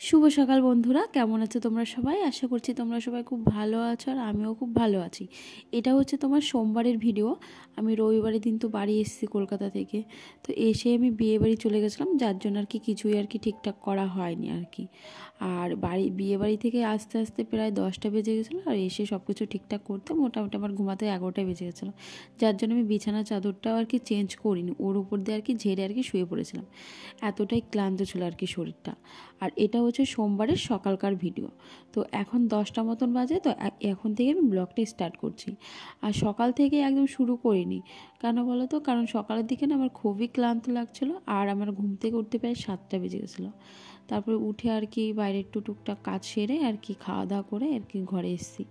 শুভ সকাল বন্ধুরা, কেমন আছো তোমরা সবাই? আশা করছি তোমরা সবাই খুব ভালো আছো আর আমিও খুব ভালো আছি। এটা হচ্ছে তোমার সোমবারের ভিডিও। আমি রবিবারের দিন তো বাড়ি এসেছি কলকাতা থেকে। তো এসে আমি বিয়ে বাড়ি চলে গেছিলাম, যার জন্য আর কি কিছুই আর কি ঠিকঠাক করা হয়নি আর কি। আর বিয়ে বাড়ি থেকে আস্তে আস্তে প্রায় 10টা বেজে গেছিলো, আর এসে সব কিছু ঠিকঠাক করতে মোটামুটি আমার ঘুমাতে 11টা বেজে গেছিলো। যার জন্য আমি বিছানা চাদরটাও আর কি চেঞ্জ করিনি, ওর উপর দিয়ে আর কি ঝেড়ে আর কি শুয়ে পড়েছিলাম। এতটাই ক্লান্ত ছিল আর কি শরীরটা। আর এটা হচ্ছে সোমবারের সকালকার ভিডিও। তো এখন 10টা মতন বাজে, তো এখন থেকে আমি ব্লগটা স্টার্ট করছি। আর সকাল থেকে একদম শুরু করিনি, কেন বলো তো? কারণ সকালের দিকে না আমার খুবই ক্লান্ত লাগছিলো, আর আমার ঘুম থেকে উঠতে প্রায় 7টা বেজে গেছিলো। তারপরে উঠে আর কি বাইরে একটু টুকটাক কাজ সেরে আর কি খাওয়া দাওয়া করে আর কি ঘরে এসেছি।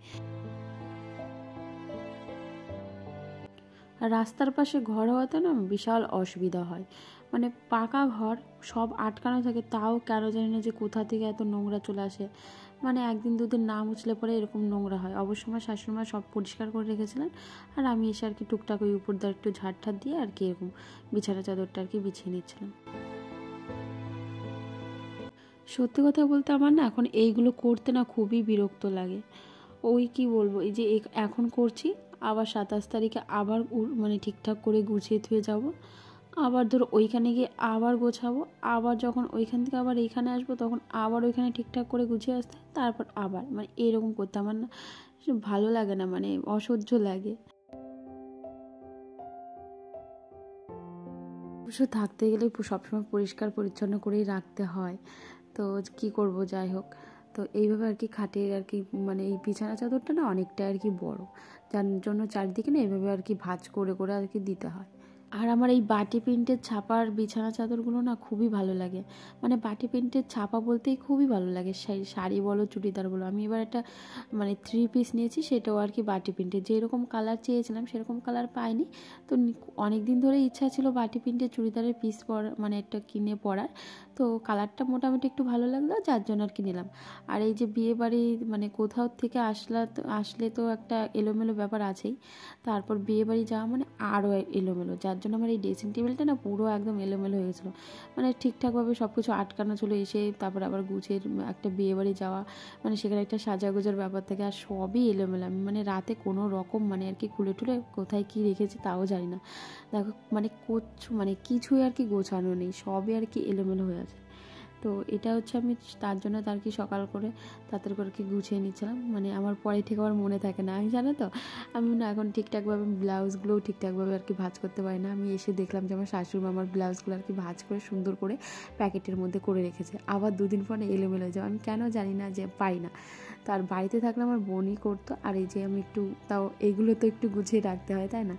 আর রাস্তার পাশে ঘর হওয়াতে না বিশাল অসুবিধা হয়, মানে পাকা ঘর, সব আটকানো থাকে, তাও কেন জানি না যে কোথা থেকে এত নোংরা চলে আসে। মানে একদিন দুদিন না মুছলে পরে এরকম নোংরা হয়। অবশ্য আমার শাশুড়িমা সব পরিষ্কার করে রেখেছিলেন, আর আমি এসে আর কি টুকটাক ওই উপর দিয়ে একটু ঝাড় দিয়ে আর কি এরকম বিছানা চাদরটা আর কি বিছিয়ে নিচ্ছিলাম। সত্যি কথা বলতে আমার না এখন এইগুলো করতে না খুবই বিরক্ত লাগে। ওই কি বলবো, এই যে এখন করছি, আবার 27 তারিখে আবার মানে ঠিকঠাক করে গুছিয়ে থুয়ে যাব, আবার ধরো ওইখানে গিয়ে আবার গোছাবো, আবার যখন ওইখান থেকে আবার এইখানে আসবো তখন আবার ওইখানে ঠিকঠাক করে গুছিয়ে আসতে, তারপর আবার মানে এরকম করতে আমার না ভালো লাগে না, মানে অসহ্য লাগে। অবশ্য থাকতে গেলে সবসময় পরিষ্কার পরিচ্ছন্ন করেই রাখতে হয়, তো কি করব, যাই হোক। তো এইভাবে আর কি খাটের আর কি মানে এই বিছানা চাদরটা না অনেকটা আর কি বড়, যার জন্য চারদিকে না এইভাবে আর কি ভাঁজ করে করে আর কি দিতে হয়। আর আমার এই বাটি প্রিন্টের ছাপার বিছানা চাদরগুলো না খুবই ভালো লাগে, মানে বাটি প্রিন্টের ছাপা বলতেই খুবই ভালো লাগে। শাড়ি বলো চুড়িদার বলো, আমি এবার একটা মানে 3 পিস নিয়েছি, সেটাও আর কি বাটি প্রিন্টের। যেরকম কালার চেয়েছিলাম সেরকম কালার পাইনি, তো অনেক দিন ধরে ইচ্ছা ছিল বাটি প্রিন্টের চুড়িদারের পিস মানে একটা কিনে পরার। তো কালারটা মোটামুটি একটু ভালো লাগলো, যার জন্য আর কি নিলাম। আর এই যে বিয়ে বাড়ি মানে কোথাও থেকে আসলে তো একটা এলোমেলো ব্যাপার আছেই, তারপর বিয়ে বাড়ি যাওয়া মানে আরও এলোমেলো, যার জন্য আমার এই ড্রেসিং টেবিলটা না পুরো একদম এলোমেলো হয়ে গেছিলো। মানে ঠিকঠাকভাবে সব কিছু আটকানো ছিল, এসে তারপর আবার গুছিয়ে একটা বিয়ে বাড়ি যাওয়া, মানে সেখানে একটা সাজাগোজার ব্যাপার থেকে আর সবই এলোমেলো। আমি মানে রাতে কোনো রকম মানে আর কি খুলে টুলে কোথায় কী রেখেছি তাও জানি না। দেখো মানে মানে কিছুই আর কি গোছানো নেই, সবই আর কি এলোমেলো হয়ে আছে। তো এটা হচ্ছে আমি তার জন্য তার কি সকাল করে তাড়াতাড়ি করে কি গুছিয়ে নিচ্ছিলাম, মানে আমার পরে ঠিক আমার মনে থাকে না। আমি জানো তো, আমি না এখন ঠিকঠাকভাবে ব্লাউজগুলোও ঠিকঠাকভাবে আর কি ভাঁজ করতে পারি না। আমি এসে দেখলাম যে আমার শাশুড়ি আমার ব্লাউজগুলো আর কি ভাঁজ করে সুন্দর করে প্যাকেটের মধ্যে করে রেখেছে, আবার দুদিন পরে এলোমেলো হয়ে যাবে, আমি কেন জানি না, যে পারি না। তো আর বাড়িতে থাকলে আমার বোনই করতো, আর এই যে আমি একটু তাও এগুলো তো একটু গুছিয়ে রাখতে হয়, তাই না?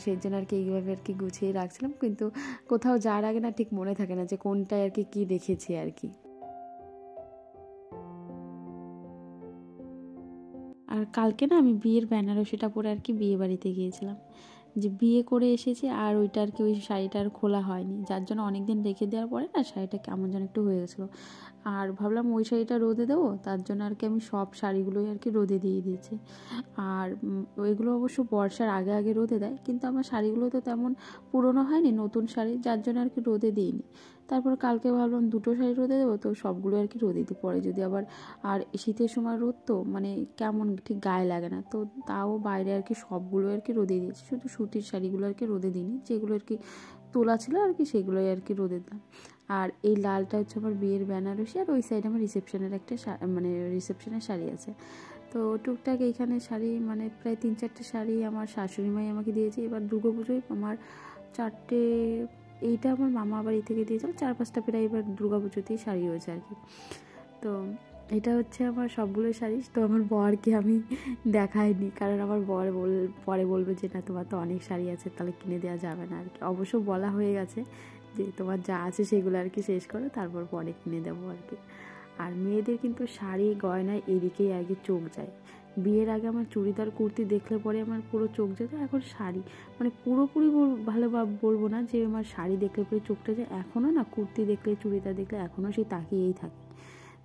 সেই জন্য আর কি এইভাবে আর কি গুছিয়ে রাখছিলাম, কিন্তু কোথাও যাওয়ার আগে না ঠিক মনে থাকে না যে কোনটায় আর কি কী দেখেছি আর কি। আর কালকে না আমি বিয়ের বেনারসিটা পরে আর কি বিয়ে বাড়িতে গিয়েছিলাম, যে বিয়ে করে এসেছি, আর ওইটা আর কি ওই শাড়িটা আর খোলা হয়নি, যার জন্য অনেক দিন রেখে দেওয়ার পরে না শাড়িটা কেমন যেন একটু হয়ে গেছিলো। আর ভাবলাম ওই শাড়িটা রোদে দেবো, তার জন্য আর কি আমি সব শাড়িগুলোই আর কি রোদে দিয়ে দিয়েছি। আর ওইগুলো অবশ্য বর্ষার আগে আগে রোদে দেয়, কিন্তু আমার শাড়িগুলো তো তেমন পুরনো হয়নি, নতুন শাড়ি, যার জন্য আর কি রোদে দিইনি। তারপর কালকে ভাবলাম 2টো শাড়ি রোদে দেবো, তো সবগুলো আর কি রোদে দিই, পরে যদি আবার, আর শীতের সময় রোদ তো মানে কেমন ঠিক গায়ে লাগে না, তো তাও বাইরে আর কি সবগুলো আর কি রোদে দিয়েছি, শুধু সুতির শাড়িগুলো আর কি রোদে দিইনি, যেগুলো আর কি তোলা ছিল আর কি সেগুলোই আর কি রোদে দিলাম। আর এই লালটা হচ্ছে আমার বিয়ের বেনারসি, আর ওই সাইডে আমার রিসেপশনের একটা মানে রিসেপশনের শাড়ি আছে। তো টুকটাক এইখানে শাড়ি মানে প্রায় 3-4টে শাড়ি আমার শাশুড়ি মাই আমাকে দিয়েছে। এবার দুর্গাপুজোয় আমার 4টে, এইটা আমার মামা বাড়ি থেকে দিয়েছিল, 4-5টা প্রায় এবার দুর্গাপুজোতেই শাড়ি হয়েছে আর কি। তো এটা হচ্ছে আমার সবগুলো শাড়ি। তো আমার বরকে আমি দেখাইনি, কারণ আমার বর পরে বলবে যে না তোমার তো অনেক শাড়ি আছে, তাহলে কিনে দেওয়া যাবে না আর কি। অবশ্য বলা হয়ে গেছে যে তোমার যা আছে সেগুলো আর কি শেষ করো, তারপর পরে কিনে দেবো আর কি। আর মেয়েদের কিন্তু শাড়ি গয়নায় এদিকেই আগে চোখ যায়। বিয়ের আগে আমার চুড়িদার কুর্তি দেখলে পরে আমার পুরো চোখ যেত, এখন শাড়ি মানে পুরোপুরি ভালোভাবে বলবো না যে আমার শাড়ি দেখলে পরে চোখটা যায়, এখনও না কুর্তি দেখলে চুড়িদার দেখলে এখনও সেই তাকিয়েই থাকে।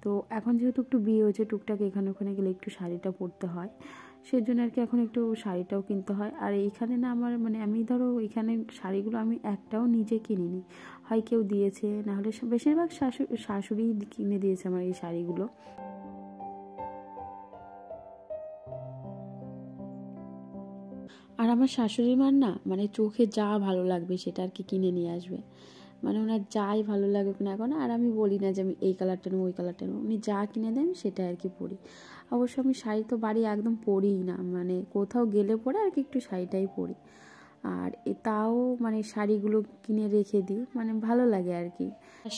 তো এখন যেহেতু একটু বিয়ে হয়েছে, টুকটাক এখানে ওখানে গেলে একটু শাড়িটা পরতে হয়, সেই জন্য আর কি এখন একটু শাড়িটাও কিনতে হয়। আর এইখানে না আমার মানে আমি ধরো এখানে শাড়িগুলো আমি একটাও নিজে কিনিনি, হয় কেউ দিয়েছে, নাহলে বেশিরভাগ শাশুড়ি কিনে দিয়েছে আমার এই শাড়িগুলো। আর আমার শাশুড়ি মার না মানে চোখে যা ভালো লাগবে সেটা আর কি কিনে নিয়ে আসবে, মানে ওনার যাই ভালো লাগুক না এখন। আর আমি বলি না যে আমি এই কালারটা নেবো ওই কালারটা নেবো, উনি যা কিনে দেন সেটা আর কি পরি। অবশ্য আমি শাড়ি তো বাড়ি একদম পরিই না, মানে কোথাও গেলে পরে আর কি একটু শাড়িটাই পরি। আর তাও মানে শাড়িগুলো কিনে রেখে দিই, মানে ভালো লাগে আর কি।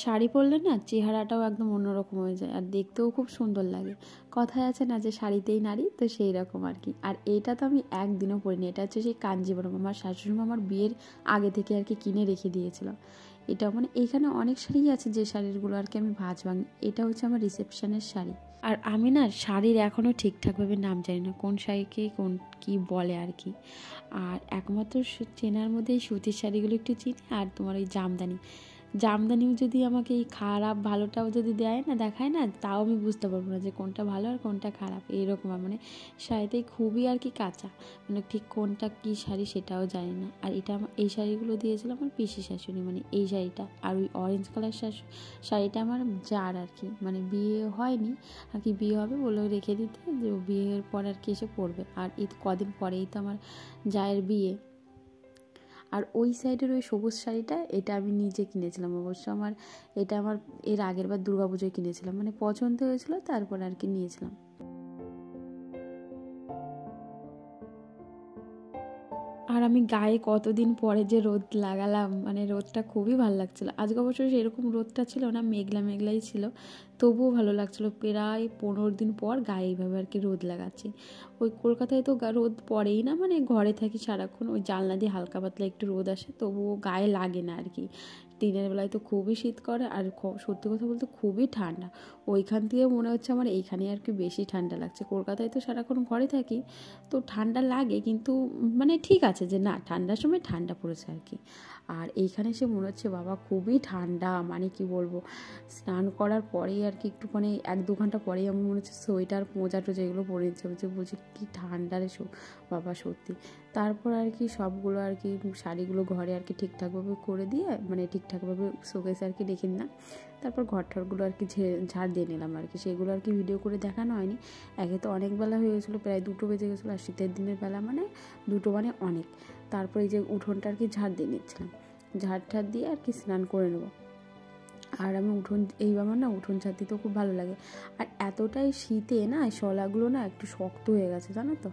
শাড়ি পরলে না চেহারাটাও একদম অন্যরকম হয়ে যায়, আর দেখতেও খুব সুন্দর লাগে। কথায় আছে না যে শাড়িতেই নারী, তো সেই রকম আর কি। আর এটা তো আমি একদিনও পরিনি, এটা হচ্ছে সেই কাঞ্জিবরম, আমার শাশুড়ি মা আমার বিয়ের আগে থেকে আর কি কিনে রেখে দিয়েছিল। এটা মানে এইখানে অনেক শাড়ি আছে যে শাড়িগুলো আর কি আমি ভাঁজ ভাঙি, এটা হচ্ছে আমার রিসেপশনের শাড়ি। আর আমি না শাড়ির এখনও ঠিকঠাকভাবে নাম জানি না, কোন শাড়িকে কোন কী বলে আর কি। আর একমাত্র চেনার মধ্যে এই সুতির শাড়িগুলো একটু চিনি, আর তোমার এই জামদানিও যদি আমাকে এই খারাপ ভালোটাও যদি দেখায় না, তাও আমি বুঝতে পারবো না যে কোনটা ভালো আর কোনটা খারাপ। এইরকম মানে শাড়িতেই খুবই আর কি কাঁচা, মানে ঠিক কোনটা কী শাড়ি সেটাও জানি না। আর এটা এই শাড়িগুলো দিয়েছিল আমার পিসি শাশুড়ি, মানে এই শাড়িটা আর ওই অরেঞ্জ কালার শাড়িটা আমার যার আর কি, মানে বিয়ে হয়নি আর কি, বিয়ে হবে বলে রেখে দিতে, যে বিয়ের পর আর কি এসে পড়বে। আর এই কদিন পরেই তো আমার জায়ের বিয়ে। আর ওই সাইডের ওই সবুজ শাড়িটা, এটা আমি নিজে কিনেছিলাম অবশ্য। এটা আমার এর আগের বার দুর্গাপুজোয় কিনেছিলাম, মানে পছন্দ হয়েছিল তারপর আর কি নিয়েছিলাম। আর আমি গায়ে কতদিন পরে যে রোদ লাগালাম, মানে রোদটা খুবই ভালো লাগছিলো। আজকে অবশ্য সেরকম রোদটা ছিল না, মেঘলা মেঘলাই ছিল, তবুও ভালো লাগছিলো। প্রায় 15 দিন পর গায়ে এইভাবে আর কি রোদ লাগাচ্ছি। ওই কলকাতায় তো রোদ পড়েই না, মানে ঘরে থাকি সারাক্ষণ, ওই জানলা দিয়ে হালকা পাতলা একটু রোদ আসে, তবুও গায়ে লাগে না আর কি। দিনের বেলায় তো খুবই শীত করে, আর সত্যি কথা বলতে খুবই ঠান্ডা। ওইখান থেকে মনে হচ্ছে আমার এইখানে আর কি বেশি ঠান্ডা লাগছে। কলকাতায় তো সারাক্ষণ ঘরে থাকি, তো ঠান্ডা লাগে, কিন্তু মানে ঠিক আছে যে না ঠান্ডার সময় ঠান্ডা পড়েছে আর কি। আর এইখানে এসে মনে হচ্ছে বাবা খুবই ঠান্ডা, মানে কি বলবো, স্নান করার পরেই আর কি একটুখানি 1-2 ঘন্টা পরেই আমি মনে হচ্ছে সোয়েটার মোজা টোজা এগুলো পরে নিচ্ছে, বলছি কি ঠান্ডা রে বাবা সত্যি। তারপর আর কি সবগুলো আর কি শাড়িগুলো ঘরে আর কি ঠিকঠাকভাবে করে দিয়ে, মানে ঠিকঠাকভাবে শোকেসে আর কি রেখে নিলাম। তারপর ঘরটারগুলো আর কি ঝাড় দিয়ে নিলাম আর কি, সেগুলো আর কি ভিডিও করে দেখানো হয়নি। একে তো অনেক বেলা হয়ে গেছিলো, প্রায় 2টো বেজে গেছিলো, আর শীতের দিনের বেলা মানে 2টো মানে অনেক। তারপর এই যে উঠোনটা আর কি ঝাড় দিয়ে নিচ্ছিলাম, ঝাড় দিয়ে আর কি স্নান করে নেবো। আর আমি আমার না উঠোন ঝাড় দিতেও খুব ভালো লাগে। আর এতটাই শীতে না শলাগুলো না একটু শক্ত হয়ে গেছে জানো তো,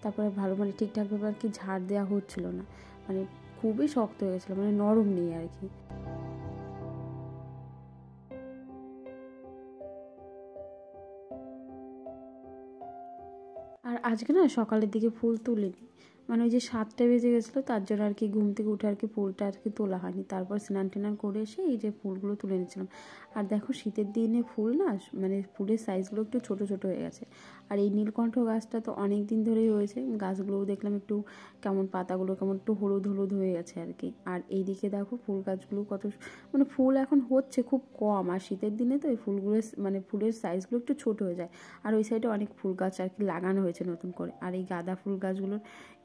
তারপরে ভালো মানে ঠিকঠাকভাবে আর কি ঝাড় দেওয়া হচ্ছিল না, মানে খুবই শক্ত হয়ে গেছিলো, মানে নরম নেই আর কি। আর আজকে না সকালের দিকে ফুল তুলিনি, মানে ওই যে 7টা বেজে গেছিলো, তার জন্য আর কি ঘুম থেকে উঠে আর কি ফুলটা আর কি তোলা হয়নি। তারপর স্নান টেনান করে এসে এই যে ফুলগুলো তুলে নিচ্ছিলাম। আর দেখো শীতের দিনে ফুল না মানে ফুলের সাইজগুলো একটু ছোট ছোট হয়ে গেছে। আর এই নীলকণ্ঠ গাছটা তো অনেক দিন ধরেই হয়েছে, গাছগুলোও দেখলাম একটু কেমন পাতাগুলো কেমন একটু হলুদ হলুদ হয়ে গেছে আর কি। আর এইদিকে দেখো ফুল গাছগুলো কত মানে ফুল এখন হচ্ছে খুব কম, আর শীতের দিনে তো এই ফুলগুলো মানে ফুলের সাইজগুলো একটু ছোট হয়ে যায়। আর ওই সাইডে অনেক ফুল গাছ আর কি লাগানো হয়েছে নতুন করে। আর এই গাঁদা ফুল গাছগুলোর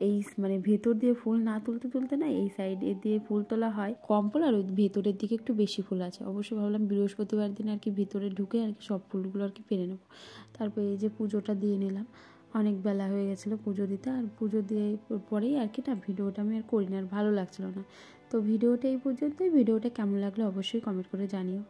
এই মানে ভেতর দিয়ে ফুল না তুলতে না এই সাইডে দিয়ে ফুল তোলা হয় কম ফুল, আর ওই ভেতরের দিকে একটু বেশি ফুল আছে। অবশ্যই ভাবলাম বৃহস্পতিবার দিন আর কি ভিতরে ঢুকে আর কি সব ফুলগুলো আর কি পেরে নেবো। তারপর এই যে পুজোটা দিয়ে নিলাম, অনেক বেলা হয়ে গেছিলো পুজো দিতে। আর পুজো দিয়ে পরেই আর কি না ভিডিওটা আমি আর করি না, আর ভালো লাগছিলো না। তো ভিডিওটা এই পর্যন্তই। ভিডিওটা কেমন লাগলো অবশ্যই কমেন্ট করে জানিও।